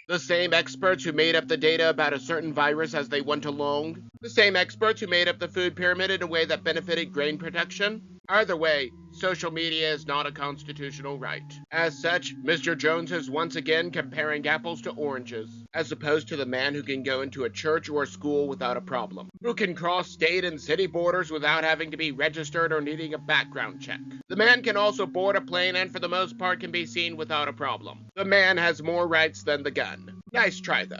The same experts who made up the data about a certain virus as they went along? The same experts who made up the food pyramid in a way that benefited grain production? Either way, social media is not a constitutional right. As such, Mr. Jones is once again comparing apples to oranges, as opposed to the man who can go into a church or a school without a problem, who can cross state and city borders without having to be registered or needing a background check. The man can also board a plane and for the most part can be seen without a problem. The man has more rights than the gun. Nice try though.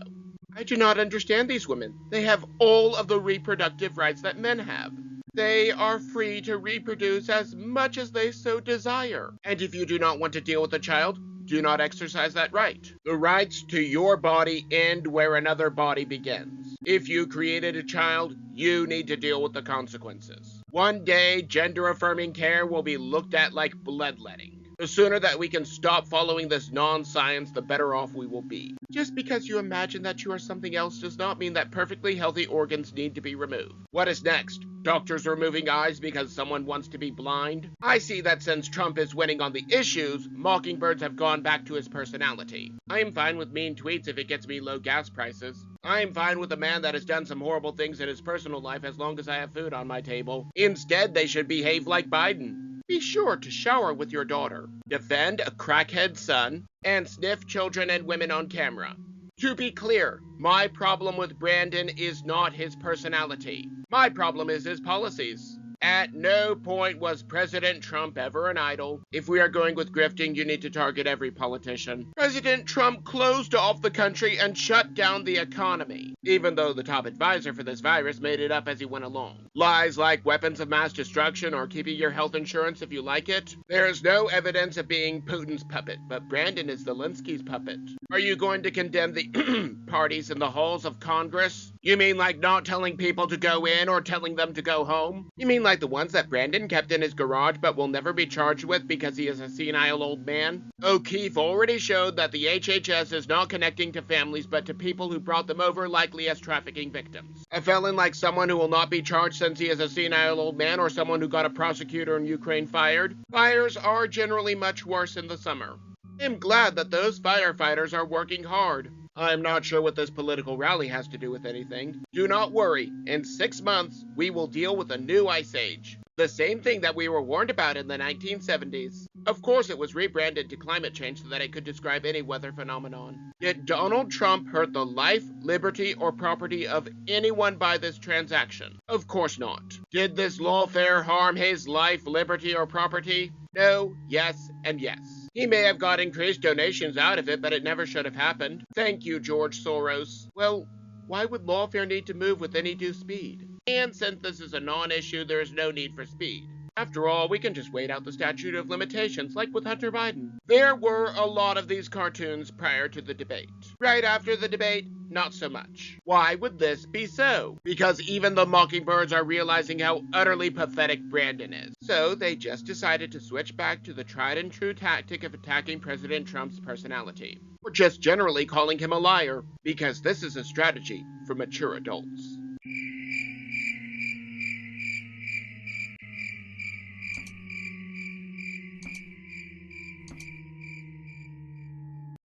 I do not understand these women. They have all of the reproductive rights that men have. They are free to reproduce as much as they so desire. And if you do not want to deal with a child, do not exercise that right. The rights to your body end where another body begins. If you created a child, you need to deal with the consequences. One day, gender-affirming care will be looked at like bloodletting. The sooner that we can stop following this non-science, the better off we will be. Just because you imagine that you are something else does not mean that perfectly healthy organs need to be removed. What is next? Doctors removing eyes because someone wants to be blind? I see that since Trump is winning on the issues, mockingbirds have gone back to his personality. I am fine with mean tweets if it gets me low gas prices. I am fine with a man that has done some horrible things in his personal life as long as I have food on my table. Instead, they should behave like Biden. Be sure to shower with your daughter, defend a crackhead son, and sniff children and women on camera. To be clear, my problem with Brandon is not his personality. My problem is his policies. At no point was President Trump ever an idol. If we are going with grifting, you need to target every politician. President Trump closed off the country and shut down the economy, even though the top advisor for this virus made it up as he went along. Lies like weapons of mass destruction or keeping your health insurance if you like it. There is no evidence of being Putin's puppet, but Brandon is Zelensky's puppet. Are you going to condemn the parties in the halls of Congress? You mean like not telling people to go in or telling them to go home? You mean like the ones that Brandon kept in his garage but will never be charged with because he is a senile old man? O'Keefe already showed that the HHS is not connecting to families but to people who brought them over, likely as trafficking victims. A felon like someone who will not be charged since he is a senile old man, or someone who got a prosecutor in Ukraine fired? Fires are generally much worse in the summer. I'm glad that those firefighters are working hard. I'm not sure what this political rally has to do with anything. Do not worry, in 6 months, we will deal with a new ice age. The same thing that we were warned about in the 1970s. Of course, it was rebranded to climate change so that it could describe any weather phenomenon. Did Donald Trump hurt the life, liberty, or property of anyone by this transaction? Of course not. Did this lawfare harm his life, liberty, or property? No, yes, and yes. He may have got increased donations out of it, but it never should have happened. Thank you, George Soros. Well, why would lawfare need to move with any due speed? And since this is a non-issue, there is no need for speed. After all, we can just wait out the statute of limitations, like with Hunter Biden. There were a lot of these cartoons prior to the debate. Right after the debate, not so much. Why would this be so? Because even the mockingbirds are realizing how utterly pathetic Brandon is. So they just decided to switch back to the tried and true tactic of attacking President Trump's personality. Or just generally calling him a liar, because this is a strategy for mature adults.